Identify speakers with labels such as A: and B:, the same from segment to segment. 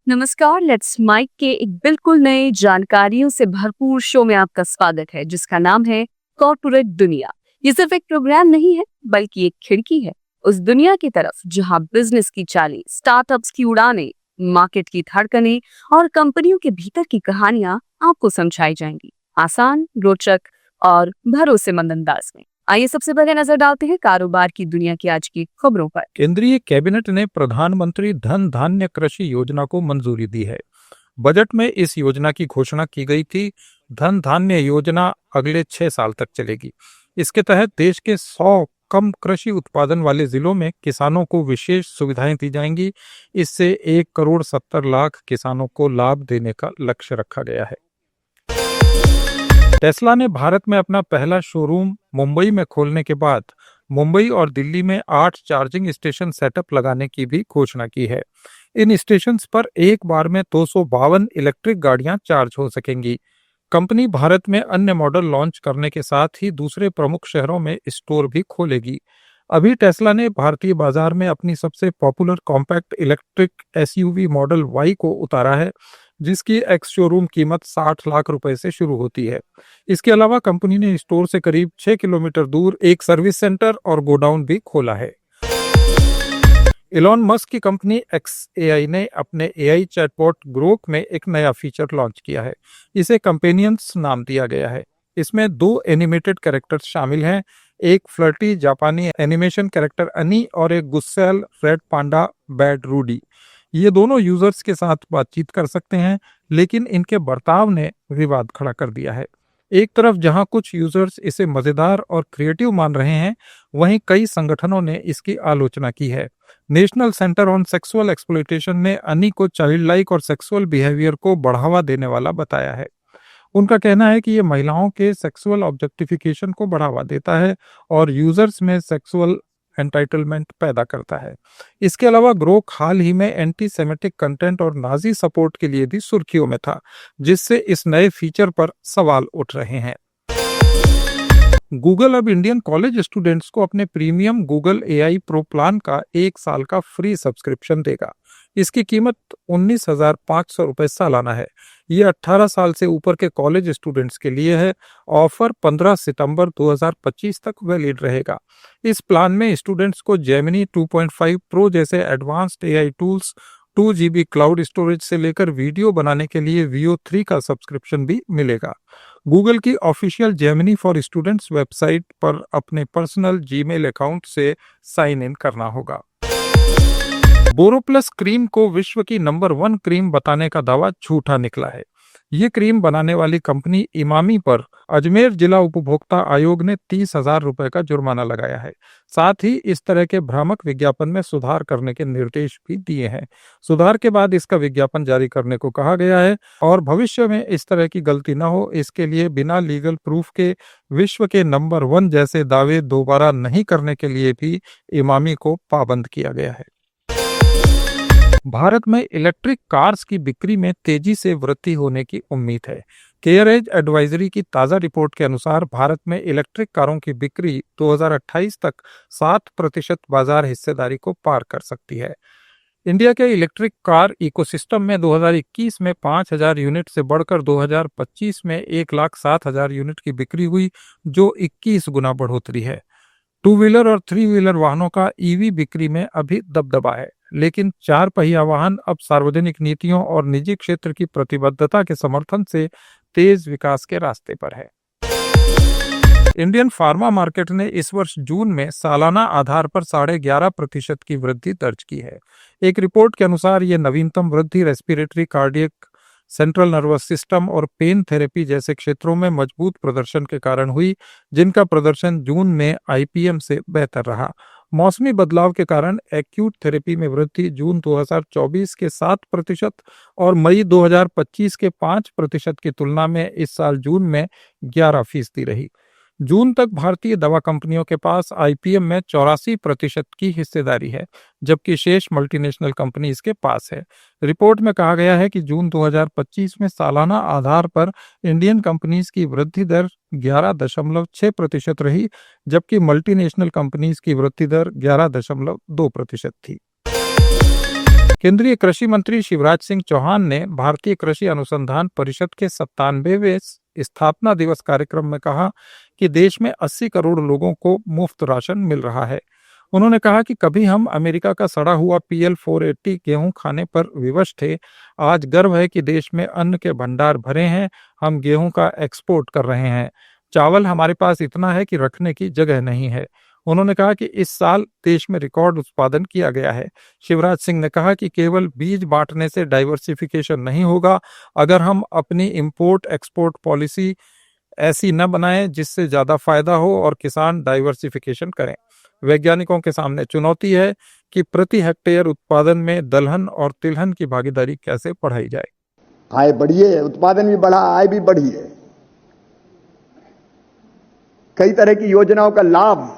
A: नमस्कार, let's mic के एक बिल्कुल नए जानकारियों से भरपूर शो में आपका स्वागत है जिसका नाम है कॉर्पोरेट दुनिया। ये सिर्फ एक प्रोग्राम नहीं है बल्कि एक खिड़की है उस दुनिया की तरफ जहां बिजनेस की चालें, स्टार्टअप्स की उड़ानें, मार्केट की धड़कनें और कंपनियों के भीतर की कहानियां आपको समझाई जाएंगी आसान, रोचक और भरोसेमंद अंदाज में। आइए सबसे पहले नजर डालते हैं कारोबार की दुनिया की आज की खबरों पर।
B: केंद्रीय कैबिनेट ने प्रधानमंत्री धन धान्य कृषि योजना को मंजूरी दी है। बजट में इस योजना की घोषणा की गई थी। धन धान्य योजना अगले 6 साल तक चलेगी। इसके तहत देश के 100 कम कृषि उत्पादन वाले जिलों में किसानों को विशेष सुविधाएं दी जाएंगी। इससे 1,70,00,000 किसानों को लाभ देने का लक्ष्य रखा गया है। टेस्ला ने भारत में अपना पहला शोरूम मुंबई में खोलने के बाद मुंबई और दिल्ली में 8 चार्जिंग स्टेशन सेटअप लगाने की भी घोषणा की है। इन स्टेशंस पर एक बार में 252 इलेक्ट्रिक गाड़ियां चार्ज हो सकेंगी। कंपनी भारत में अन्य मॉडल लॉन्च करने के साथ ही दूसरे प्रमुख शहरों में स्टोर भी खोलेगी। अभी टेस्ला ने भारतीय बाजार में अपनी सबसे popular compact electric SUV model Y को उतारा है, जिसकी एक्स शोरूम कीमत 60 लाख रुपए से शुरू होती है। इसके अलावा कंपनी ने स्टोर से करीब 6 किलोमीटर दूर एक सर्विस सेंटर और गोडाउन भी खोला है। इलॉन मस्क की कंपनी XAI ने अपने AI चैटबॉट ग्रोक में एक नया फीचर लॉन्च किया है। इसे कंपेनियंस नाम दिया गया है। इसमें 2 एनिमेटेड कैरेक्टर्स शामिल हैं, एक फ्लर्टी जापानी एनिमेशन कैरेक्टर अनी और एक गुस्सैल रेड पांडा बैड रूडी। ये दोनों यूजर्स के साथ बातचीत कर सकते हैं, लेकिन इनके बर्ताव ने विवाद खड़ा कर दिया है। एक तरफ जहां कुछ यूजर्स इसे मजेदार और क्रिएटिव मान रहे हैं, वहीं कई संगठनों ने इसकी आलोचना की है। National centre on sexual exploitation ने अनी को चाइल्ड लाइक और सेक्सुअल बिहेवियर को बढ़ावा देने वाला बताया है। उनका कहना है कि ये महिलाओं के सेक्सुअल ऑब्जेक्टिफिकेशन को बढ़ावा देता है और यूजर्स में सेक्सुअल एंटाइटलमेंट पैदा करता है। इसके अलावा ग्रोक हाल ही में एंटी सेमेटिक कंटेंट और नाजी सपोर्ट के लिए भी सुर्खियों में था, जिससे इस नए फीचर पर सवाल उठ रहे हैं। गूगल अब इंडियन कॉलेज स्टूडेंट्स को अपने premium Google AI pro plan का 1 साल का फ्री सब्सक्रिप्शन देगा। इसकी कीमत 19,500 रुपए सालाना है। ये 18 साल से ऊपर के कॉलेज स्टूडेंट्स के लिए है। ऑफर 15 सितंबर 2025 तक वैलिड रहेगा। इस प्लान में स्टूडेंट्स को जेमिनी 2.5 प्रो जैसे advanced AI tools, 2 GB cloud storage से लेकर वीडियो बनाने के लिए Veo 3 का सब्सक्रिप्शन भी मिलेगा। गूगल की official Gemini for students website पर अपने पर्सनल जीमेल अकाउंट से साइन इन करना होगा। बोरोप्लस क्रीम को विश्व की नंबर 1 क्रीम बताने का दावा झूठा निकला है। ये क्रीम बनाने वाली कंपनी इमामी पर अजमेर जिला उपभोक्ता आयोग ने 30,000 रुपए का जुर्माना लगाया है। साथ ही इस तरह के भ्रामक विज्ञापन में सुधार करने के निर्देश भी दिए हैं। सुधार के बाद इसका विज्ञापन जारी करने को कहा गया है और भविष्य में इस तरह की गलती न हो, इसके लिए बिना लीगल प्रूफ के विश्व के नंबर 1 जैसे दावे दोबारा नहीं करने के लिए भी इमामी को पाबंद किया गया है। भारत में इलेक्ट्रिक कार्स की बिक्री में तेजी से वृद्धि होने की उम्मीद है। केयरेज एडवाइजरी की ताज़ा रिपोर्ट के अनुसार भारत में इलेक्ट्रिक कारों की बिक्री 2028 तक 7% बाजार हिस्सेदारी को पार कर सकती है। इंडिया के इलेक्ट्रिक कार इकोसिस्टम में 2021 में 5,000 यूनिट से बढ़कर 2025 में 1,07,000 यूनिट की बिक्री हुई, जो 21 गुना बढ़ोतरी है। 2 व्हीलर और 3 व्हीलर वाहनों का EV बिक्री में अभी दबदबा है, लेकिन 4 पहिया वाहन अब सार्वजनिक नीतियों और निजी क्षेत्र की प्रतिबद्धता के समर्थन से तेज विकास के रास्ते पर है। इंडियन फार्मा मार्केट ने इस वर्ष जून में सालाना आधार पर 11.5% की वृद्धि दर्ज की है। एक रिपोर्ट के अनुसार ये नवीनतम वृद्धि respiratory, cardiac, central nervous system और पेन थेरेपी जैसे क्षेत्रों में मजबूत प्रदर्शन के कारण हुई, जिनका प्रदर्शन जून में IPM से बेहतर रहा। मौसमी बदलाव के कारण एक्यूट थेरेपी में वृद्धि जून 2024 के 7% और मई 2025 के 5% की तुलना में इस साल जून में 11% रही। जून तक भारतीय दवा कंपनियों के पास IPM में 84% की हिस्सेदारी है, जबकि शेष मल्टीनेशनल कंपनी इसके पास है। रिपोर्ट में कहा गया है कि जून 2025 में सालाना आधार पर इंडियन कंपनीज की वृद्धि दर 11.6% रही, जबकि मल्टीनेशनल कंपनीज की वृद्धि दर 11.2% थी। केंद्रीय कृषि मंत्री शिवराज सिंह चौहान ने भारतीय कृषि अनुसंधान परिषद के 97वें स्थापना दिवस कार्यक्रम में कहा कि देश में 80 करोड़ लोगों को मुफ्त राशन मिल रहा है। उन्होंने कहा कि कभी हम अमेरिका का सड़ा हुआ PL 480 गेहूं खाने पर विवश थे, आज गर्व है कि देश में अन्न के भंडार भरे हैं, हम गेहूं का एक्सपोर्ट कर रहे हैं। चावल हमारे पास इतना है कि रखने की जगह नहीं है। उन्होंने कहा कि इस साल देश में रिकॉर्ड उत्पादन किया गया है। शिवराज सिंह ने कहा कि केवल बीज बांटने से डाइवर्सिफिकेशन नहीं होगा, अगर हम अपनी इंपोर्ट एक्सपोर्ट पॉलिसी ऐसी न बनाएं जिससे ज्यादा फायदा हो और किसान डाइवर्सिफिकेशन करें। वैज्ञानिकों के सामने चुनौती है कि प्रति हेक्टेयर उत्पादन में दलहन और तिलहन की भागीदारी कैसे बढ़ाई जाए।
C: आय बढ़ी है, उत्पादन भी बढ़ा, आय भी बढ़ी है। कई तरह की योजनाओं का लाभ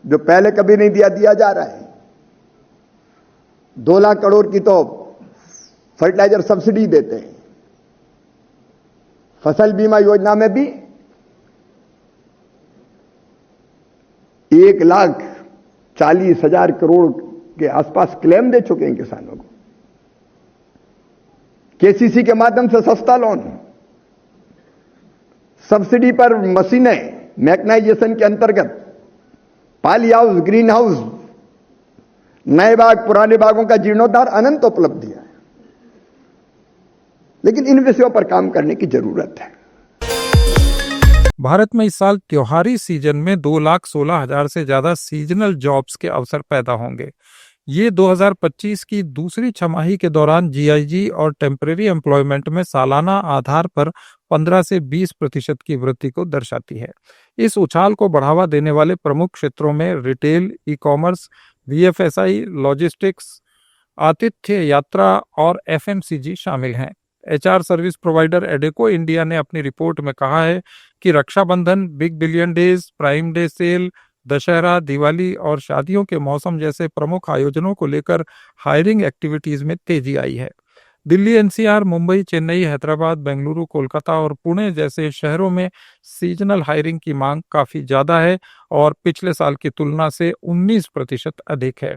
C: जो पहले कभी नहीं दिया जा रहा है। 2 लाख करोड़ की तो फर्टिलाइजर सब्सिडी देते हैं। फसल बीमा योजना में भी 1,40,000 करोड़ के आसपास क्लेम दे चुके हैं किसानों को। KCC के माध्यम से सस्ता लोन, सब्सिडी पर मशीनें, मैकेनाइजेशन के अंतर्गत पाली हाउस, ग्रीन हाउस, नए बाग, पुराने बागों का जीर्णोद्धार, अनंत उपलब्धियां है। लेकिन इन विषयों पर काम करने की जरूरत है।
B: भारत में इस साल त्योहारी सीजन में 2,16,000 से ज्यादा सीजनल जॉब्स के अवसर पैदा होंगे। ये 2025 की दूसरी छमाही के दौरान GIG और टेम्परेरी एम्प्लॉयमेंट में सालाना आधार पर 15 से 20% की वृद्धि को दर्शाती है। इस उछाल को बढ़ावा देने वाले प्रमुख क्षेत्रों में रिटेल, ई-कॉमर्स, VFSI, लॉजिस्टिक्स, आतिथ्य, यात्रा और FMCG शामिल हैं। HR service provider Adecco India ने अपनी रिपोर्ट में कहा है कि Rakshabandhan, Big Billion Days, Prime Day sale, Dussehra, Diwali और शादियों के मौसम जैसे प्रमुख आयोजनों को लेकर हायरिंग एक्टिविटीज में तेजी आई है। दिल्ली, NCR, मुंबई, चेन्नई, हैदराबाद, बेंगलुरु, कोलकाता और पुणे जैसे शहरों में सीजनल हायरिंग की मांग काफी ज्यादा है और पिछले साल की तुलना से 19% अधिक है।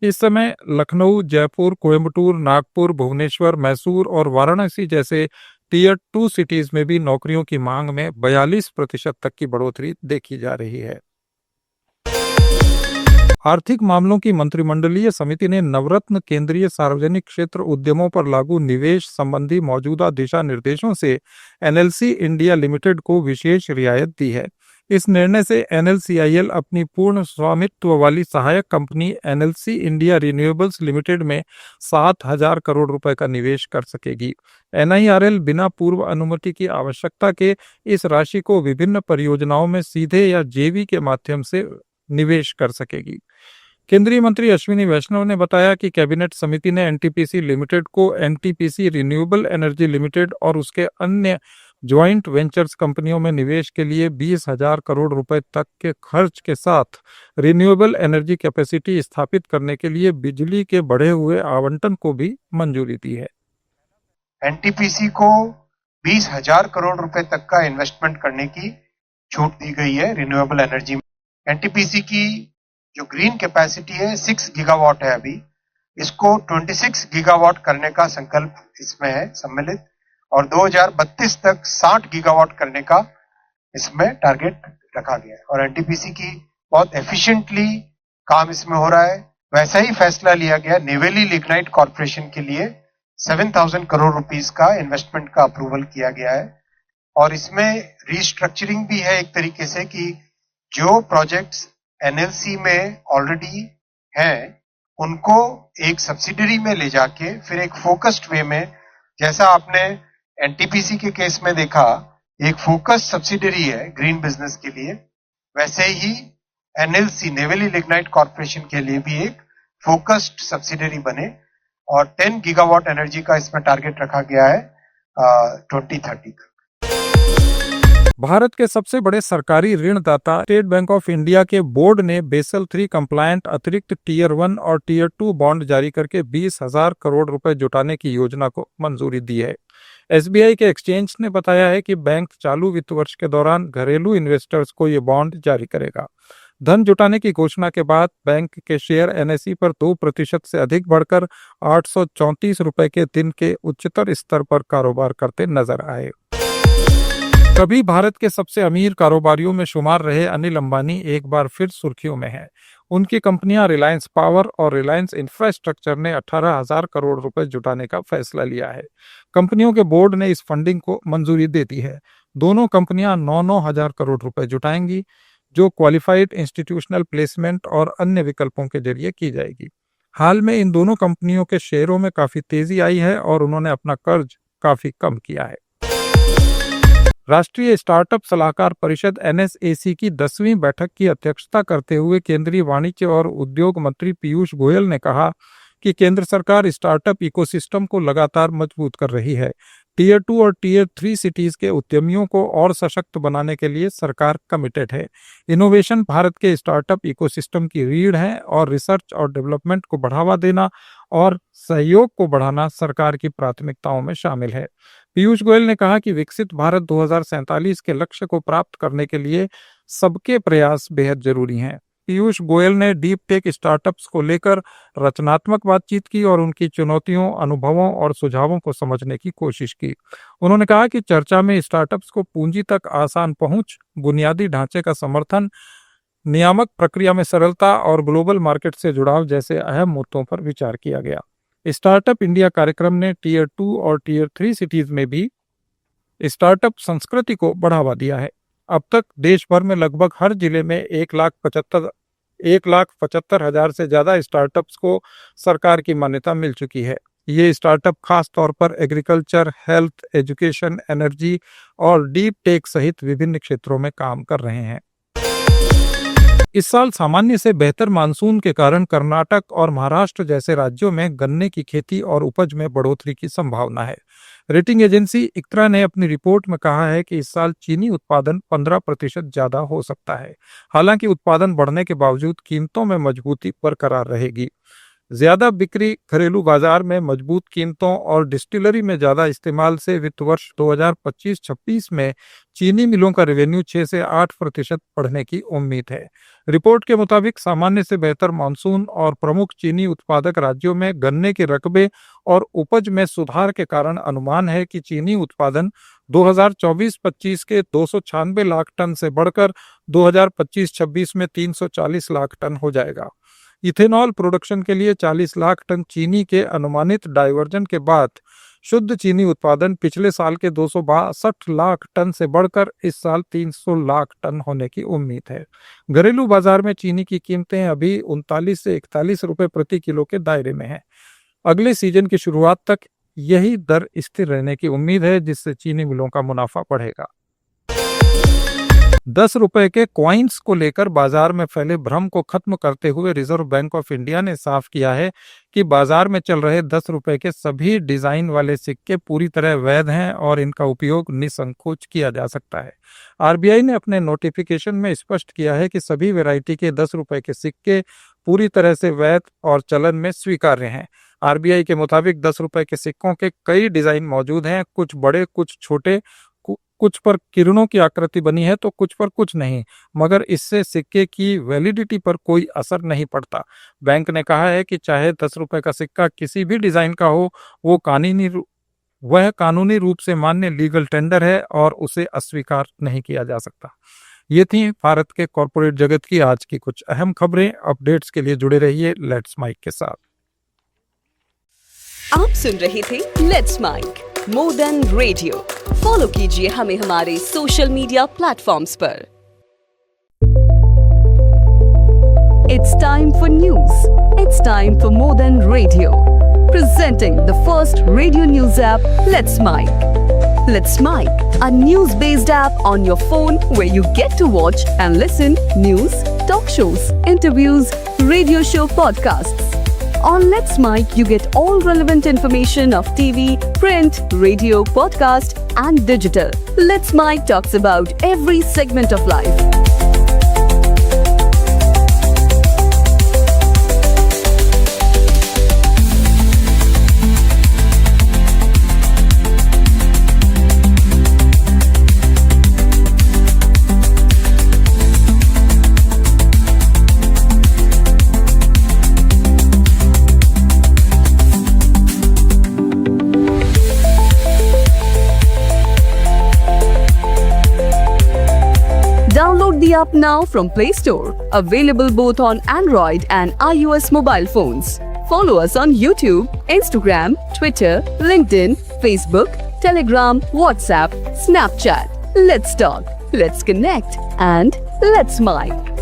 B: इस समय लखनऊ, जयपुर, कोयम्बटूर, नागपुर, भुवनेश्वर, मैसूर और वाराणसी जैसे Tier 2 सिटीज में भी नौकरियों की मांग में 42% तक की बढ़ोतरी देखी जा रही है। आर्थिक मामलों की मंत्रिमंडलीय समिति ने नवरत्न केंद्रीय सार्वजनिक क्षेत्र उद्यमों पर लागू निवेश संबंधी मौजूदा दिशा निर्देशों से NLC इंडिया लिमिटेड को विशेष रियायत दी है। इस निर्णय से NLCIL अपनी पूर्ण स्वामित्व वाली सहायक company NLC India renewables limited में 7,000 करोड़ रुपए का निवेश कर सकेगी। NIRL बिना पूर्व अनुमति की आवश्यकता के इस राशि को विभिन्न परियोजनाओं में सीधे या JV के माध्यम से निवेश कर सकेगी। केंद्रीय मंत्री अश्विनी वैष्णव ने बताया कि कैबिनेट समिति ने NTPC लिमिटेड को NTPC रिन्यूएबल एनर्जी लिमिटेड और उसके अन्य ज्वाइंट वेंचर्स कंपनियों में निवेश के लिए 20,000 करोड़ रुपए तक के खर्च के साथ रिन्यूएबल एनर्जी कैपेसिटी स्थापित करने के लिए बिजली के बढ़े हुए आवंटन को भी मंजूरी दी है।
D: NTPC को 20,000 करोड़ रुपए तक का इन्वेस्टमेंट करने की छूट दी गई है रिन्यूएबल एनर्जी में। NTPC की जो ग्रीन कैपेसिटी है 6 गीगावाट है, अभी इसको 26 गीगावाट करने का संकल्प इसमें है सम्मिलित और 2032 तक 60 गीगावाट करने का इसमें टारगेट रखा गया है। और NTPC की बहुत एफिशिएंटली काम इसमें हो रहा है। वैसा ही फैसला लिया गया नेवेली लिग्नाइट कॉर्पोरेशन के लिए 7,000 करोड़ रुपीस का इन्वेस्टमेंट का अप्रूवल किया गया है और इसमें रीस्ट्रक्चरिंग भी है एक तरीके से कि जो प्रोजेक्ट्स NLC में ऑलरेडी हैं उनको एक सब्सिडरी में ले जाके फिर एक फोकस्ड वे में, जैसा आपने NTPC के केस में देखा एक फोकस्ड सब्सिडरी है ग्रीन बिजनेस के लिए, वैसे ही NLC नेवेली लिग्नाइट कॉर्पोरेशन के लिए भी एक फोकस्ड सब्सिडरी बने और 10 गीगावाट एनर्जी का इसमें टारगेट रखा गया है 2030 तक।
B: भारत के सबसे बड़े सरकारी ऋणदाता स्टेट बैंक ऑफ इंडिया के बोर्ड ने बेसल 3 कंप्लायंट अतिरिक्त Tier 1 और Tier 2 बॉन्ड जारी करके 20,000 करोड़ रुपए जुटाने की योजना को मंजूरी दी है। SBI के एक्सचेंज ने बताया है कि बैंक चालू वित्त वर्ष के दौरान घरेलू इन्वेस्टर्स को ये बॉन्ड जारी करेगा। धन जुटाने की घोषणा के बाद बैंक के शेयर एनएसई पर 2% से अधिक बढ़कर 834 रुपए के दिन के उच्चतर स्तर पर कारोबार करते नजर आए। कभी भारत के सबसे अमीर कारोबारियों में शुमार रहे अनिल अंबानी एक बार फिर सुर्खियों में हैं। उनकी कंपनियां रिलायंस पावर और रिलायंस इंफ्रास्ट्रक्चर ने 18,000 करोड़ रुपए जुटाने का फैसला लिया है। कंपनियों के बोर्ड ने इस फंडिंग को मंजूरी दे दी है। दोनों कंपनियां 9-9 हजार करोड़ रुपए जुटाएंगी, जो क्वालिफाइड इंस्टीट्यूशनल प्लेसमेंट और अन्य विकल्पों के जरिए की जाएगी। हाल में इन दोनों कंपनियों के शेयरों में काफी तेजी आई है और उन्होंने अपना कर्ज काफी कम किया है। राष्ट्रीय स्टार्टअप सलाहकार परिषद एनएसएसी की 10वीं बैठक की अध्यक्षता करते हुए केंद्रीय वाणिज्य और उद्योग मंत्री पीयूष गोयल ने कहा कि केंद्र सरकार स्टार्टअप इकोसिस्टम को लगातार मजबूत कर रही है। टीयर 2 और टीयर 3 सिटीज के उद्यमियों को और सशक्त बनाने के लिए सरकार कमिटेड है। इनोवेशन भारत के स्टार्टअप इकोसिस्टम की रीढ़ है और रिसर्च और डेवलपमेंट को बढ़ावा देना और सहयोग को बढ़ाना सरकार की प्राथमिकताओं में शामिल है। पीयूष गोयल ने कहा कि विकसित भारत 2047 के लक्ष्य को प्राप्त करने के लिए सबके प्रयास बेहद जरूरी हैं। पीयूष गोयल ने डीप टेक स्टार्टअप्स को लेकर रचनात्मक बातचीत की और उनकी चुनौतियों, अनुभवों और सुझावों को समझने की कोशिश की। उन्होंने कहा कि चर्चा में स्टार्टअप्स को पूंजी तक आसान पहुंच, बुनियादी ढांचे का समर्थन, नियामक प्रक्रिया में सरलता और ग्लोबल मार्केट से जुड़ाव जैसे अहम मुद्दों पर विचार किया गया। स्टार्टअप इंडिया कार्यक्रम ने टीयर 2 और टीयर 3 सिटीज में भी स्टार्टअप संस्कृति को बढ़ावा दिया है। अब तक देश भर में लगभग हर जिले में 1,75,000 से ज्यादा स्टार्टअप्स को सरकार की मान्यता मिल चुकी है। ये स्टार्टअप खास तौर पर एग्रीकल्चर, हेल्थ, एजुकेशन, एनर्जी और डीप टेक सहित विभिन्न क्षेत्रों में काम कर रहे हैं। इस साल सामान्य से बेहतर मानसून के कारण कर्नाटक और महाराष्ट्र जैसे राज्यों में गन्ने की खेती और उपज में बढ़ोतरी की संभावना है। रेटिंग एजेंसी इक्रा ने अपनी रिपोर्ट में कहा है कि इस साल चीनी उत्पादन 15% ज्यादा हो सकता है। हालांकि उत्पादन बढ़ने के बावजूद कीमतों में मजबूती बरकरार रहेगी। ज्यादा बिक्री, घरेलू बाजार में मजबूत कीमतों और डिस्टिलरी में ज्यादा इस्तेमाल से वित्त वर्ष 2025-26 में चीनी मिलों का रेवेन्यू 6 से 8% बढ़ने की उम्मीद है। रिपोर्ट के मुताबिक सामान्य से बेहतर मानसून और प्रमुख चीनी उत्पादक राज्यों में गन्ने के रकबे और उपज में सुधार के कारण अनुमान है कि चीनी उत्पादन 2024-25 के 296 लाख टन से बढ़कर 2025-26 में 340 लाख टन हो जाएगा। इथेनॉल प्रोडक्शन के लिए 40 लाख टन चीनी के अनुमानित डाइवर्जन के बाद शुद्ध चीनी उत्पादन पिछले साल के 262 लाख टन से बढ़कर इस साल 300 लाख टन होने की उम्मीद है। घरेलू बाजार में चीनी की कीमतें अभी 39 से 41 रुपए प्रति किलो के दायरे में हैं। अगले सीजन की शुरुआत तक यही दर स्थिर रहने की उम्मीद है, जिससे चीनी मिलों का मुनाफा बढ़ेगा। 10 रुपए के कॉइन्स को लेकर बाजार में फैले भ्रम को खत्म करते हुए रिजर्व बैंक ऑफ इंडिया ने साफ किया है कि बाजार में चल रहे 10 रुपए के सभी डिजाइन वाले सिक्के पूरी तरह वैध हैं और इनका उपयोग निसंकोच किया जा सकता है। आरबीआई ने अपने नोटिफिकेशन में स्पष्ट किया है कि सभी वैरायटी के 10 रुपए के सिक्के पूरी तरह से वैध और चलन में स्वीकार्य हैं। आरबीआई के मुताबिक 10 रुपए के सिक्कों के कई डिजाइन मौजूद हैं, कुछ बड़े, कुछ छोटे, कुछ पर किरणों की आकृति बनी है तो कुछ पर कुछ नहीं, मगर इससे सिक्के की वैलिडिटी पर कोई असर नहीं पड़ता। बैंक ने कहा है कि चाहे 10 रुपए का सिक्का किसी भी डिजाइन का हो, वह कानूनी रूप से मान्य लीगल टेंडर है और उसे अस्वीकार नहीं किया जा सकता। ये थी भारत के कॉर्पोरेट जगत की आज की कुछ अहम खबरें। अपडेट्स के लिए जुड़े रहिए लेट्स माइक के साथ।
A: आप सुन रहे थे let's mike more than radio. Follow कीजिए हमें हमारे सोशल मीडिया प्लेटफॉर्म्स पर। It's time for news. It's time for more than radio. Presenting the first radio news app, Let's Mic. Let's Mic, a news-based app on your phone where you get to watch and listen news, talk shows, interviews, radio show podcasts. On Let's Mic, you get all relevant information of TV, print, radio, podcast, and digital. Let's Mic talks about every segment of life. Download the app now from Play Store. Available both on Android and iOS mobile phones. Follow us on YouTube, Instagram, Twitter, LinkedIn, Facebook, Telegram, WhatsApp, Snapchat. Let's talk, let's connect, and let's mic.